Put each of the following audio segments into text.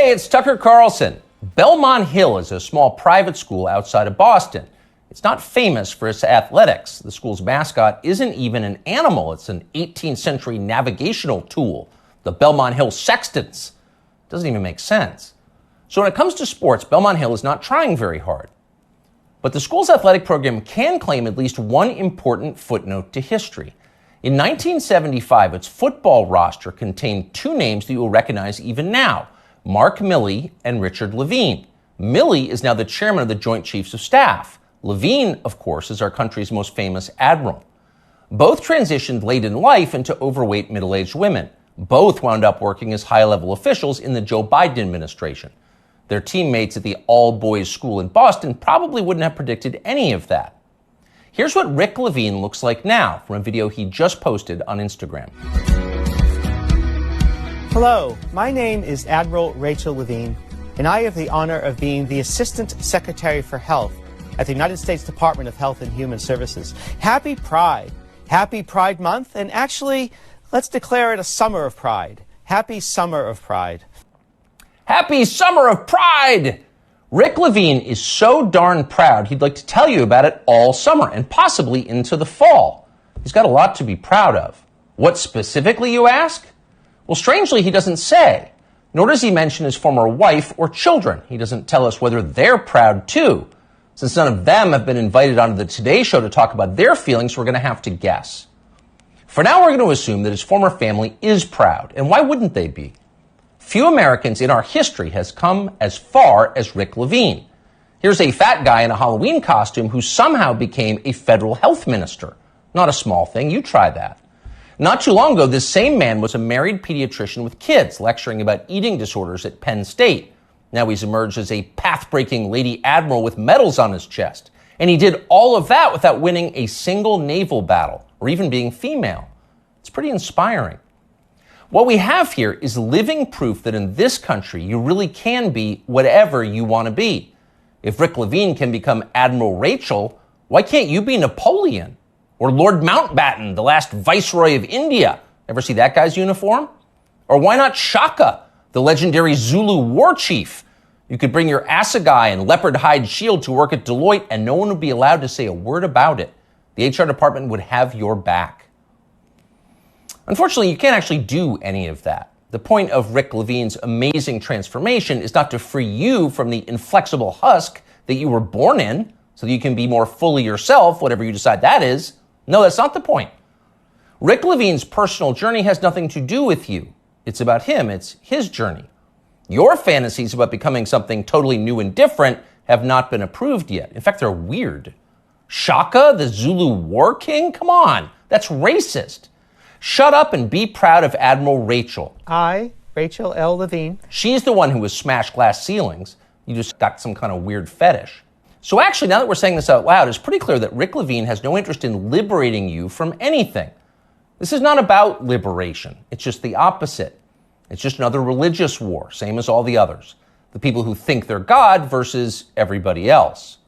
Hey, it's Tucker Carlson. Belmont Hill is a small private school outside of Boston. It's not famous for its athletics. The school's mascot isn't even an animal. It's an 18th century navigational tool, the Belmont Hill Sextants. Doesn't even make sense. So when it comes to sports, Belmont Hill is not trying very hard. But the school's athletic program can claim at least one important footnote to history. In 1975, its football roster contained two names that you will recognize even now, Mark Milley and Richard Levine. Milley is now the chairman of the Joint Chiefs of Staff. Levine, of course, is our country's most famous admiral. Both transitioned late in life into overweight middle-aged women. Both wound up working as high-level officials in the Joe Biden administration. Their teammates at the all-boys school in Boston probably wouldn't have predicted any of that. Here's what Rick Levine looks like now from a video he just posted on Instagram. Hello, my name is Admiral Rachel Levine, and I have the honor of being the Assistant Secretary for Health at the United States Department of Health and Human Services. Happy Pride. Happy Pride Month, and actually, let's declare it a Summer of Pride. Happy Summer of Pride. Happy Summer of Pride! Rick Levine is so darn proud he'd like to tell you about it all summer and possibly into the fall. He's got a lot to be proud of. What specifically, you ask? Well, strangely, he doesn't say. Nor does he mention his former wife or children. He doesn't tell us whether they're proud too. Since none of them have been invited onto the Today Show to talk about their feelings, we're going to have to guess. For now, we're going to assume that his former family is proud. And why wouldn't they be? Few Americans in our history has come as far as Rick Levine. Here's a fat guy in a Halloween costume who somehow became a federal health minister. Not a small thing. You try that. Not too long ago, this same man was a married pediatrician with kids, lecturing about eating disorders at Penn State. Now he's emerged as a path-breaking Lady Admiral with medals on his chest. And he did all of that without winning a single naval battle, or even being female. It's pretty inspiring. What we have here is living proof that in this country, you really can be whatever you want to be. If Rick Levine can become Admiral Rachel, why can't you be Napoleon? Or Lord Mountbatten, the last Viceroy of India? Ever see that guy's uniform? Or why not Shaka, the legendary Zulu war chief? You could bring your assegai and leopard hide shield to work at Deloitte and no one would be allowed to say a word about it. The HR department would have your back. Unfortunately, you can't actually do any of that. The point of Rick Levine's amazing transformation is not to free you from the inflexible husk that you were born in so that you can be more fully yourself, whatever you decide that is. No, that's not the point. Rick Levine's personal journey has nothing to do with you. It's about him. It's his journey. Your fantasies about becoming something totally new and different have not been approved yet. In fact, they're weird. Shaka, the Zulu war king? Come on, that's racist. Shut up and be proud of Admiral Rachel. I, Rachel L. Levine. She's the one who has smashed glass ceilings. You just got some kind of weird fetish. So actually, now that we're saying this out loud, it's pretty clear that Rick Levine has no interest in liberating you from anything. This is not about liberation. It's just the opposite. It's just another religious war, same as all the others. The people who think they're God versus everybody else.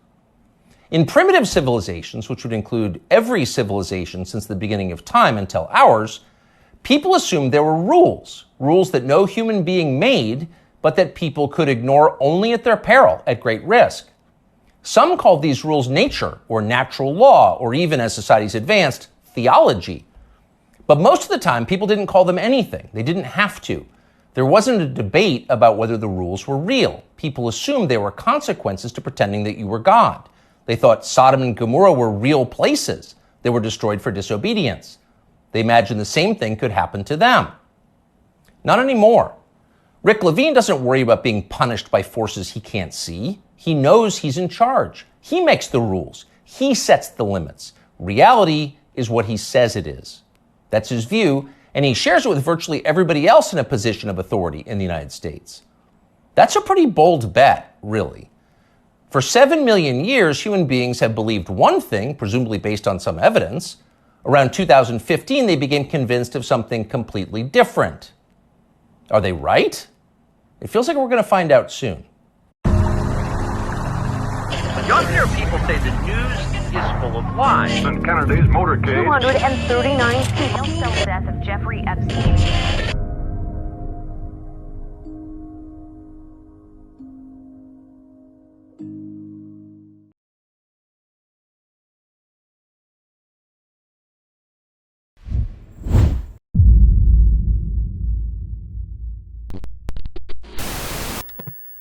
In primitive civilizations, which would include every civilization since the beginning of time until ours, people assumed there were rules that no human being made, but that people could ignore only at their peril, at great risk. Some called these rules nature, or natural law, or even, as societies advanced, theology. But most of the time, people didn't call them anything. They didn't have to. There wasn't a debate about whether the rules were real. People assumed there were consequences to pretending that you were God. They thought Sodom and Gomorrah were real places that were destroyed for disobedience. They imagined the same thing could happen to them. Not anymore. Rick Levine doesn't worry about being punished by forces he can't see. He knows he's in charge. He makes the rules. He sets the limits. Reality is what he says it is. That's his view, and he shares it with virtually everybody else in a position of authority in the United States. That's a pretty bold bet, really. For 7 million years, human beings have believed one thing, presumably based on some evidence. Around 2015, they became convinced of something completely different. Are they right? It feels like we're going to find out soon. You often hear people say the news is full of lies. In Kennedy's motorcade, 239 people. Death of Jeffrey Epstein.